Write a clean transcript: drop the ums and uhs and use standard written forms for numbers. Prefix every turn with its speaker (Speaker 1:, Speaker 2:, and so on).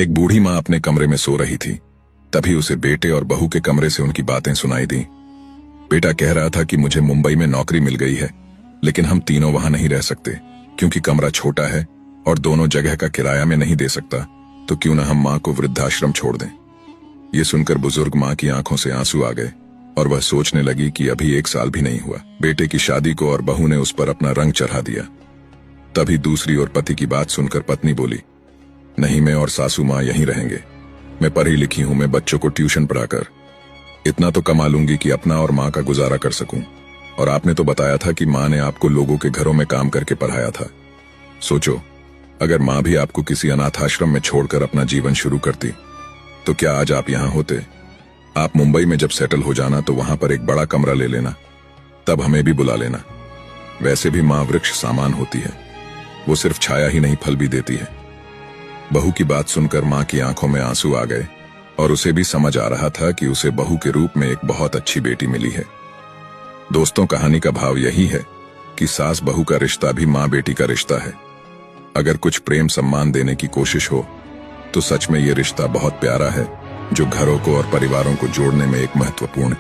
Speaker 1: एक बूढ़ी माँ अपने कमरे में सो रही थी। तभी उसे बेटे और बहू के कमरे से उनकी बातें सुनाई दी। बेटा कह रहा था कि मुझे मुंबई में नौकरी मिल गई है, लेकिन हम तीनों वहां नहीं रह सकते क्योंकि कमरा छोटा है और दोनों जगह का किराया में नहीं दे सकता, तो क्यों न हम माँ को वृद्धाश्रम छोड़ दें। ये सुनकर बुजुर्ग माँ की आंखों से आंसू आ गए और वह सोचने लगी कि अभी 1 साल भी नहीं हुआ बेटे की शादी को और बहू ने उस पर अपना रंग चढ़ा दिया। तभी दूसरी ओर पति की बात सुनकर पत्नी बोली, नहीं, मैं और सासू माँ यहीं रहेंगे। मैं पढ़ी लिखी हूं, मैं बच्चों को ट्यूशन पढ़ाकर इतना तो कमा लूंगी कि अपना और माँ का गुजारा कर सकूं। और आपने तो बताया था कि माँ ने आपको लोगों के घरों में काम करके पढ़ाया था। सोचो, अगर माँ भी आपको किसी अनाथाश्रम में छोड़कर अपना जीवन शुरू करती तो क्या आज आप यहाँ होते। आप मुंबई में जब सेटल हो जाना तो वहां पर एक बड़ा कमरा ले लेना, तब हमें भी बुला लेना। वैसे भी माँ वृक्ष सामान होती है, वो सिर्फ छाया ही नहीं फल भी देती है। बहू की बात सुनकर माँ की आंखों में आंसू आ गए और उसे भी समझ आ रहा था कि उसे बहू के रूप में एक बहुत अच्छी बेटी मिली है। दोस्तों, कहानी का भाव यही है कि सास बहू का रिश्ता भी माँ बेटी का रिश्ता है। अगर कुछ प्रेम सम्मान देने की कोशिश हो तो सच में ये रिश्ता बहुत प्यारा है, जो घरों को और परिवारों को जोड़ने में एक महत्वपूर्ण